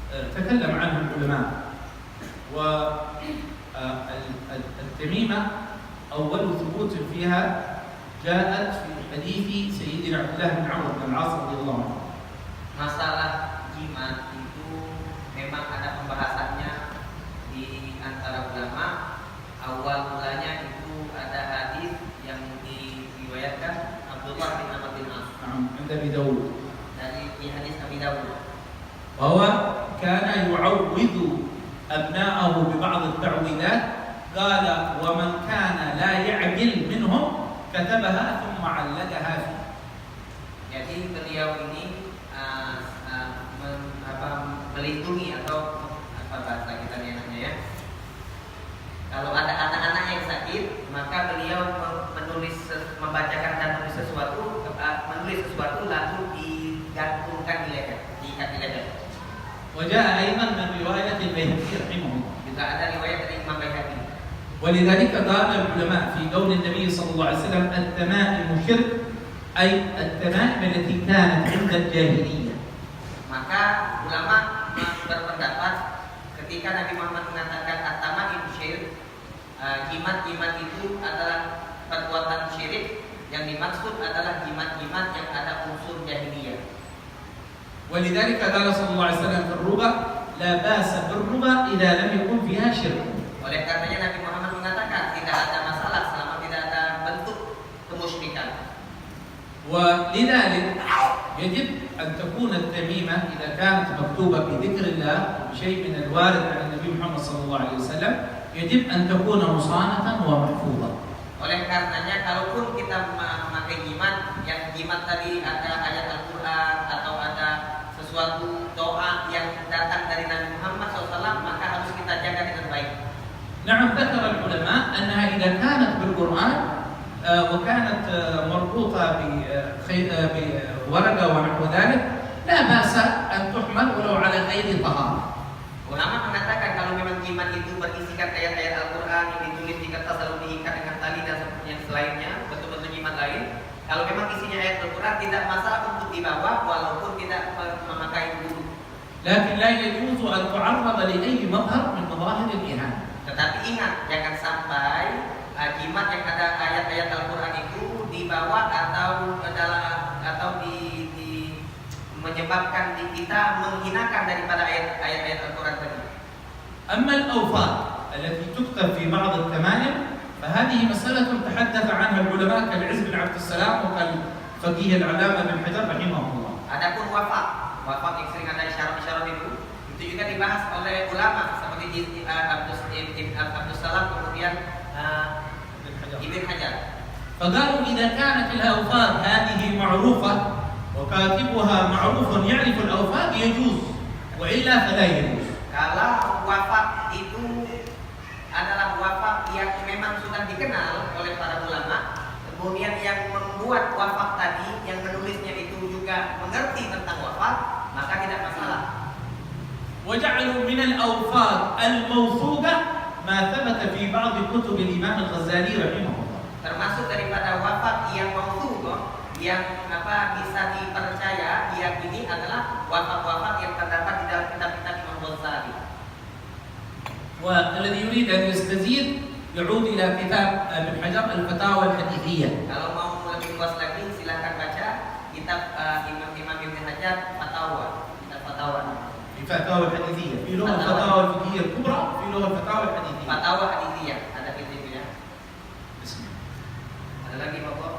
تكلم عنه العلماء. والتميمة أول ثبوت فيها جاءت في حديث سيدنا عبد الله بن عمرو بن العاص رضي الله عنه. Masalah jimat itu memang ada pembahasannya di antara ulama. Awal mulanya itu ada hadis yang diriwayatkan Abdullah bin Amr bin As. عند أبي داود. Dari hadis Abi Dawud. وهو كان يعوذ أبناءه ببعض التعويذات. قال ومن كان لا يعقل منهم كتبها ثم علقها فيه. Jadi beliau ini melindungi atau apa bahasa kita enaknya ya. Kalau ada anak-anak yang sakit, maka beliau membacakan dan menulis sesuatu lalu digantungkan di leher, diikat di leher. وجاء أيضا من رواية البيهقي رحمه الله. Juga ada riwayat dari Imam Baihaqi. ولذلك قال العلماء في قول النبي صلى الله عليه وسلم التمائم شرك، أي التمائم التي كانت عند الجاهلية. Maka ulama berpendapat ketika Nabi Muhammad mengatakan at-tamaim syirik, jimat-jimat itu adalah perbuatan syirik, yang dimaksud adalah jimat-jimat yang ada unsur jahiliyah. ولذلك قال صلى الله عليه وسلم في الربا لا بأس بالربا إذا لم يكن فيها شرك. Oleh karenanya Nabi Muhammad mengatakan tidak ada masalah selama tidak ada bentuk kemusyrikan. ولذلك يجب أن تكون التميمة إذا كانت مكتوبة بذكر الله بشيء من الوارد عن النبي محمد صلى الله عليه وسلم يجب أن تكون مصانة ومحفوظة. Oleh karenanya kalaupun kita memakai jimat, yang jimat tadi ada ayat Al-Quran atau ada sesuatu doa yang datang dari Nabi Muhammad SAW, maka harus kita jaga dengan baik. نعم ذكر العلماء أنها إذا كانت بالقرآن وكانت مربوطة بورقة ونحو ذلك لا بأس أن تحمل ولو على غير طهارة. Ulama mengatakan kalau memang jimat itu berisikan ayat-ayat Al-Quran yang ditulis di kertas lalu diikat dengan tali dan yang selainnya, betul-betul jimat lain, kalau memang isinya ayat Al-Quran tidak masalah untuk dibawa walaupun tidak memakai wudu. لكن لا يجوز أن تعرض لأي مظهر من مظاهر الإهانة. Tetapi ingat, jangan sampai jimat yang ada ayat-ayat Al-Quran itu dibawa atau menyebabkan kita menghinakan daripada ayat-ayat Al-Quran tadi. أما الأوفاق التي تكتب في بعض التمائم فهذه مسألة تحدث عنها العلماء كالعز بن عبد السلام وكالفقيه العلامة ابن حجر رحمه الله. Adapun wafat yang sering ada isyarat-isyarat itu juga dibahas oleh ulama seperti Abdus Salam kemudian Ibn Hajar. فقالوا إذا كانت الأوفاق هذه معروفة وكاتبها معروف يعرف الأوفاق يجوز وإلا فلا يجوز. Kalau wafat itu adalah wafat yang memang sudah dikenal oleh para ulama, kemudian yang membuat wafat tadi, yang menulisnya itu juga mengerti tentang wafat, maka tidak masalah. وجعلوا من الأوفاق الموثوقة ما ثبت في بعض كتب الإمام الغزالي رحمه الله. Termasuk daripada wafat yang mausuq, yang bisa dipercaya, yang ini adalah wafat-wafat yang terdapat di dalam kitab-kitab Imam Ghazali. والذي يريد أن يستزيد يعود إلى كتاب ابن حجر الفتاوى الحديثية. Kalau mau lebih luas lagi silakan baca kitab Imam Ibn Hajar kitab Fatawa. الفتاوى الحديثية في لغة الفتاوى الفقهية الكبرى في لغة الفتاوى الحديثية. Fatawa hadithiyah ada kitabnya. بسم الله. Ada lagi Bapak?